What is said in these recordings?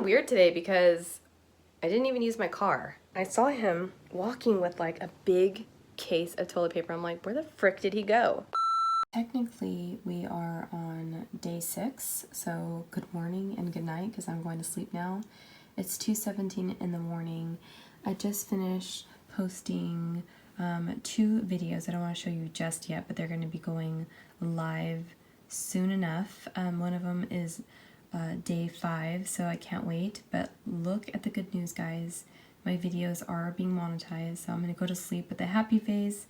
weird today because I didn't even use my car. I saw him walking with like a big case of toilet paper. I'm like, where the frick did he go? Technically, we are on day 6, so good morning and good night because I'm going to sleep now. It's 2:17 in the morning. I just finished posting 2 videos. I don't want to show you just yet, but they're going to be going live soon enough. One of them is day 5, so I can't wait. But look at the good news, guys. My videos are being monetized, so I'm going to go to sleep with a happy face,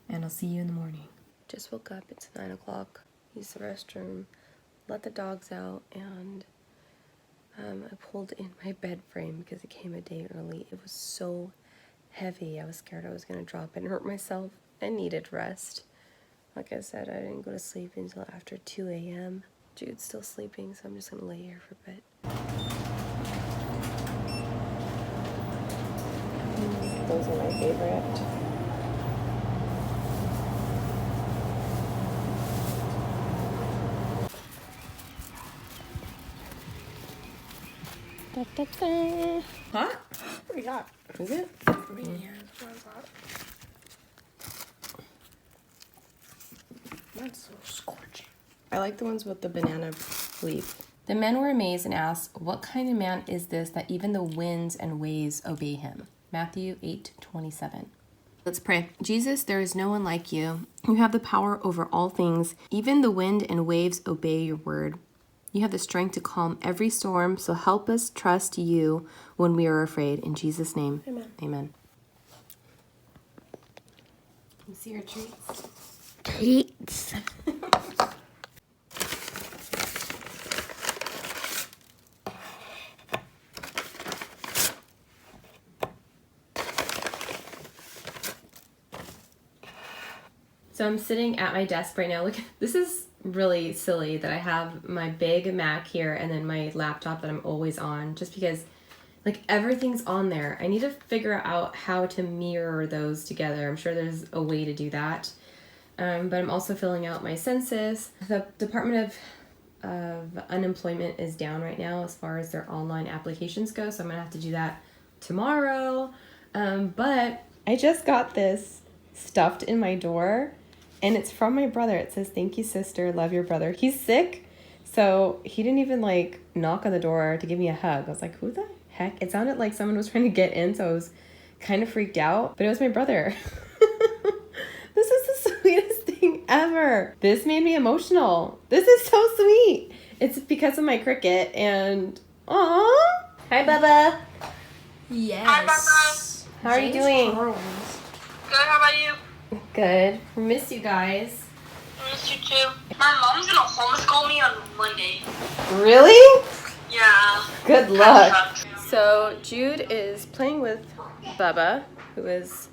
and I'll see you in the morning. Just woke up. It's 9 o'clock. Use the restroom, let the dogs out, and I pulled in my bed frame because it came a day early. It was so heavy. I was scared I was going to drop it and hurt myself. I needed rest. Like I said, I didn't go to sleep until after 2 a.m. Jude's still sleeping, so I'm just going to lay here for a bit. Those are my favorite. Da, da, da. Huh? What do you got? Is it? That's so scorching. I like the ones with the banana leaf. The men were amazed and asked, "What kind of man is this that even the winds and waves obey him?" Matthew 8:27. Let's pray. Jesus, there is no one like you. You have the power over all things. Even the wind and waves obey your word. You have the strength to calm every storm, so help us trust you when we are afraid. In Jesus' name, Amen. Amen. You see your treats? Treats. So I'm sitting at my desk right now. Look, this is really silly that I have my big Mac here and then my laptop that I'm always on, just because like everything's on there. I need to figure out how to mirror those together. I'm sure there's a way to do that. But I'm also filling out my census. The Department of Unemployment is down right now as far as their online applications go, so I'm gonna have to do that tomorrow. But I just got this stuffed in my door, and it's from my brother. It says, "Thank you, sister, love your brother." He's sick, so he didn't even like knock on the door to give me a hug. I was like, who the heck? It sounded like someone was trying to get in, so I was kind of freaked out, but it was my brother. This is the sweetest thing ever. This made me emotional. This is so sweet. It's because of my cricket, and aww. Hi, Bubba. Yes. Hi, Bubba. How are you doing? Good, how about you? Good. Miss you guys. I miss you too. My mom's gonna homeschool me on Monday. Really? Yeah. Good luck. That sucks. So Jude is playing with Bubba, who is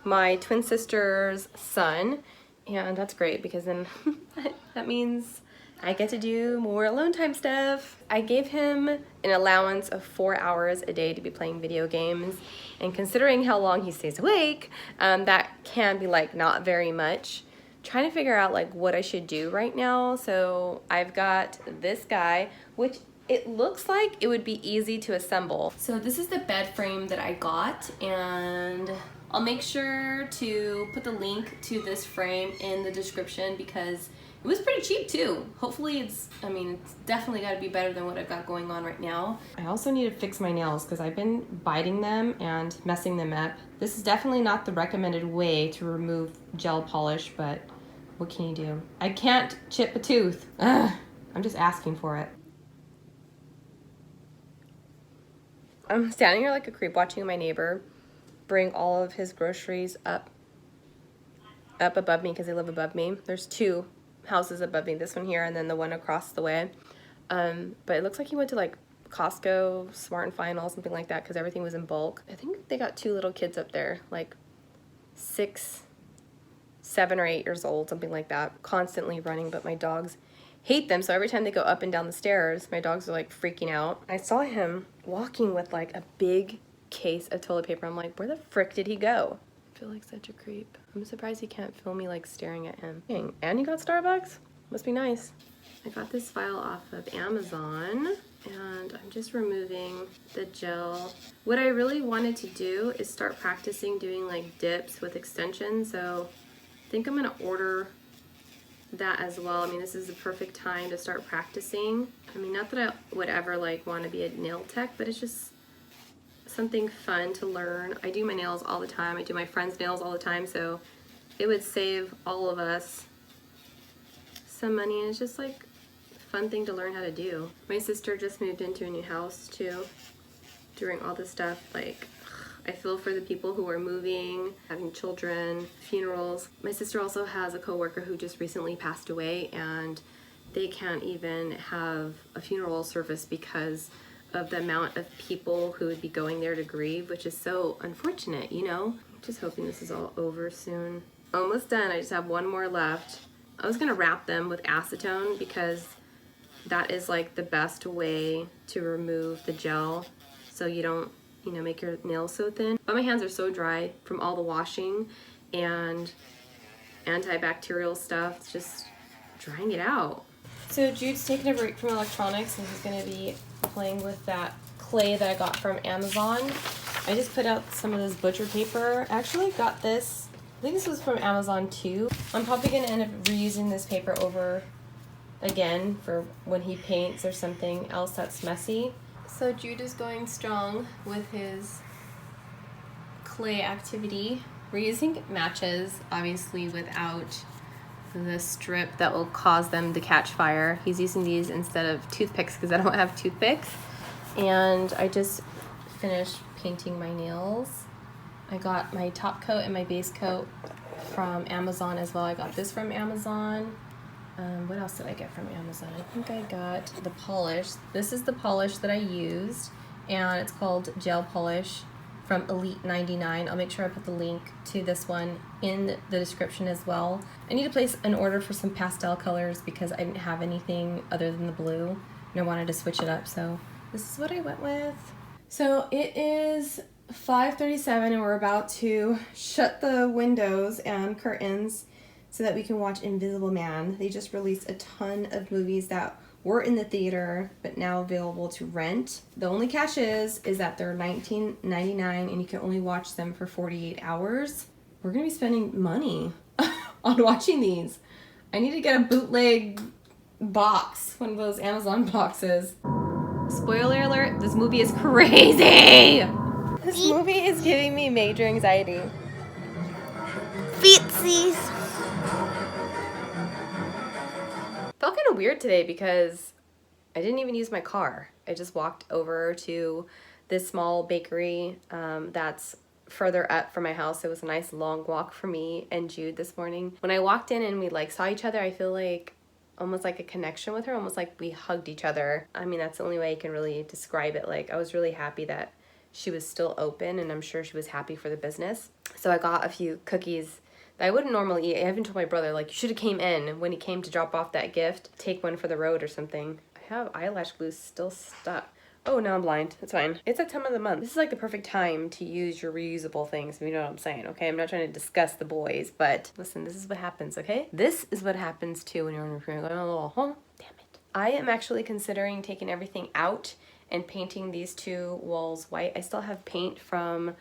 my twin sister's son, and that's great because then that means I get to do more alone time stuff. I gave him an allowance of 4 hours a day to be playing video games, and considering how long he stays awake, that can be like not very much. Trying to figure out like what I should do right now. So I've got this guy, which it looks like it would be easy to assemble. So this is the bed frame that I got, and I'll make sure to put the link to this frame in the description because it was pretty cheap too. Hopefully it's definitely got to be better than what I've got going on right now. I also need to fix my nails because I've been biting them and messing them up. This is definitely not the recommended way to remove gel polish, but what can you do? I can't chip a tooth. Ugh, I'm just asking for it. I'm standing here like a creep watching my neighbor bring all of his groceries up above me because they live above me. There's 2 houses above me, this one here and then the one across the way. But it looks like he went to like Costco, Smart and Final, something like that, because everything was in bulk. I think they got 2 little kids up there, like 6, 7 or 8 years old, something like that, constantly running, but my dogs hate them, so every time they go up and down the stairs, my dogs are like freaking out. I saw him walking with like a big case of toilet paper. I'm like, where the frick did he go? I feel like such a creep. I'm surprised he can't film me like staring at him. Dang, and you got Starbucks? Must be nice. I got this file off of Amazon, and I'm just removing the gel. What I really wanted to do is start practicing doing like dips with extensions, so I think I'm gonna order that as well. I mean, this is the perfect time to start practicing. I mean, not that I would ever like want to be a nail tech, but it's just something fun to learn. I do my nails all the time. I do my friends' nails all the time, so it would save all of us some money, and it's just like a fun thing to learn how to do. My sister just moved into a new house too. During all this stuff, like, I feel for the people who are moving, having children, funerals. My sister also has a coworker who just recently passed away, and they can't even have a funeral service because of the amount of people who would be going there to grieve, which is so unfortunate, you know? I'm just hoping this is all over soon. Almost done. I just have one more left. I was gonna wrap them with acetone because that is like the best way to remove the gel so you don't, you know, make your nails so thin. But my hands are so dry from all the washing and antibacterial stuff. It's just drying it out. So Jude's taking a break from electronics and he's gonna be playing with that clay that I got from Amazon. I just put out some of this butcher paper. I actually got this, I think this was from Amazon too. I'm probably gonna end up reusing this paper over again for when he paints or something else that's messy. So Jude is going strong with his clay activity. We're using matches, obviously without the strip that will cause them to catch fire. He's using these instead of toothpicks because I don't have toothpicks. And I just finished painting my nails. I got my top coat and my base coat from Amazon as well. I got this from Amazon. What else did I get from Amazon? I think I got the polish. This is the polish that I used, and it's called Gel Polish from Elite 99. I'll make sure I put the link to this one in the description as well. I need to place an order for some pastel colors because I didn't have anything other than the blue, and I wanted to switch it up, so this is what I went with. So it is 5:37 and we're about to shut the windows and curtains so that we can watch Invisible Man. They just released a ton of movies that were in the theater but now available to rent. The only catch is that they're $19.99 and you can only watch them for 48 hours. We're gonna be spending money on watching these. I need to get a bootleg box, one of those Amazon boxes. Spoiler alert, this movie is crazy! This movie is giving me major anxiety. Feetsies. Felt kind of weird today because I didn't even use my car. I just walked over to this small bakery that's further up from my house. It was a nice long walk for me and Jude this morning. When I walked in and we like saw each other, I feel like almost like a connection with her, almost like we hugged each other. I mean, that's the only way I can really describe it. Like, I was really happy that she was still open, and I'm sure she was happy for the business. So I got a few cookies that I wouldn't normally eat. I even told my brother, like, you should have came in when he came to drop off that gift. Take one for the road or something. I have eyelash glue still stuck. Oh, now I'm blind. It's fine. It's that time of the month. This is like the perfect time to use your reusable things, if you know what I'm saying, okay? I'm not trying to discuss the boys, but listen, this is what happens, okay? This is what happens too when you're in your room going, oh, damn it. I am actually considering taking everything out and painting these two walls white. I still have paint from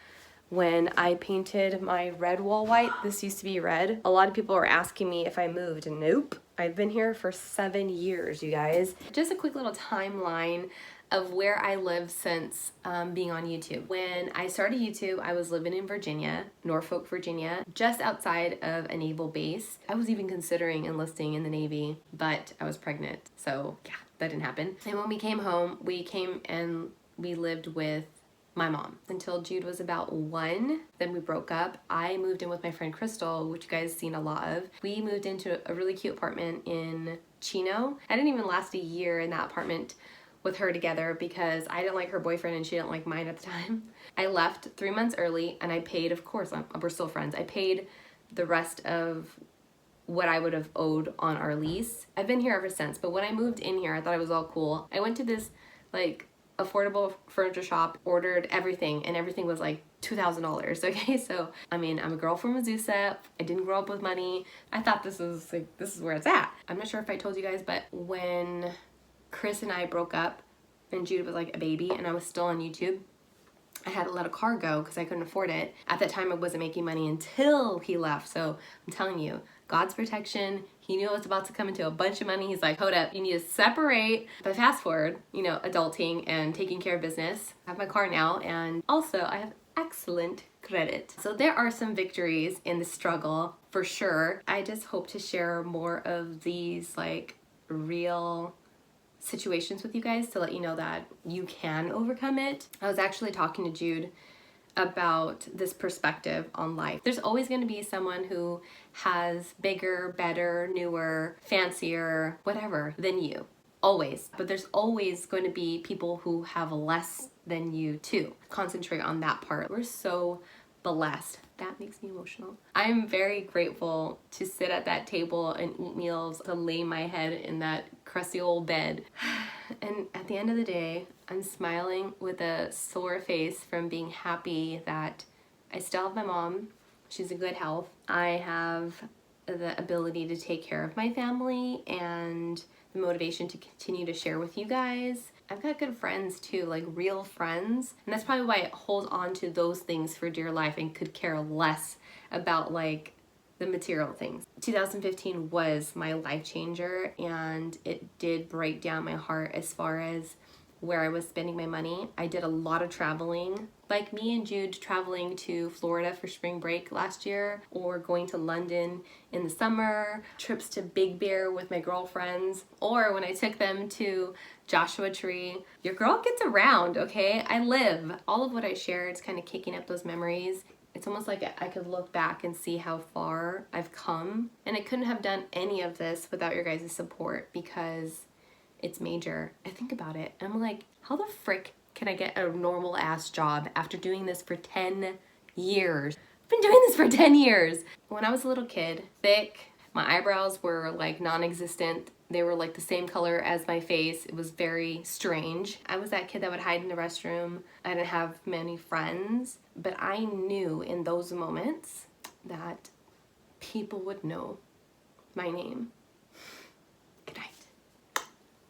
when I painted my red wall white. This used to be red. A lot of people were asking me if I moved, and nope. I've been here for 7 years, you guys. Just a quick little timeline of where I live since being on YouTube. When I started YouTube, I was living in Virginia, Norfolk, Virginia, just outside of a naval base. I was even considering enlisting in the Navy, but I was pregnant, so yeah, that didn't happen. And when we came home, we came and we lived with my mom until Jude was about 1. Then we broke up. I moved in with my friend Crystal, which you guys seen a lot of. We moved into a really cute apartment in Chino. I didn't even last a year in that apartment with her together because I didn't like her boyfriend and she didn't like mine at the time. I left 3 months early and I paid, of course, we're still friends, I paid the rest of what I would have owed on our lease. I've been here ever since, but when I moved in here, I thought it was all cool. I went to this like affordable furniture shop, ordered everything, and everything was like $2,000, okay? So, I mean, I'm a girl from Azusa. I didn't grow up with money. I thought this is where it's at. I'm not sure if I told you guys, but when Chris and I broke up, and Jude was like a baby and I was still on YouTube, I had to let a car go because I couldn't afford it. At that time, I wasn't making money until he left. So I'm telling you, God's protection. He knew I was about to come into a bunch of money. He's like, hold up, you need to separate. But fast forward, you know, adulting and taking care of business. I have my car now, and also I have excellent credit. So there are some victories in the struggle for sure. I just hope to share more of these like real situations with you guys to let you know that you can overcome it. I was actually talking to Jude about this perspective on life. There's always going to be someone who has bigger, better, newer, fancier, whatever than you. Always. But there's always going to be people who have less than you too. Concentrate on that part. We're so blessed. That makes me emotional. I'm very grateful to sit at that table and eat meals, to lay my head in that crusty old bed. And at the end of the day, I'm smiling with a sore face from being happy that I still have my mom. She's in good health. I have the ability to take care of my family and the motivation to continue to share with you guys. I've got good friends too, like real friends. And that's probably why I hold on to those things for dear life and could care less about like the material things. 2015 was my life changer, and it did break down my heart as far as where I was spending my money. I did a lot of traveling, like me and Jude traveling to Florida for spring break last year, or going to London in the summer, trips to Big Bear with my girlfriends, or when I took them to Joshua Tree. Your girl gets around, okay? I live. All of what I share, it's kind of kicking up those memories. It's almost like I could look back and see how far I've come. And I couldn't have done any of this without your guys' support, because it's major. I think about it and I'm like, how the frick can I get a normal ass job after doing this for 10 years? I've been doing this for 10 years. When I was a little kid, thick, my eyebrows were like non-existent. They were like the same color as my face. It was very strange. I was that kid that would hide in the restroom. I didn't have many friends, but I knew in those moments that people would know my name.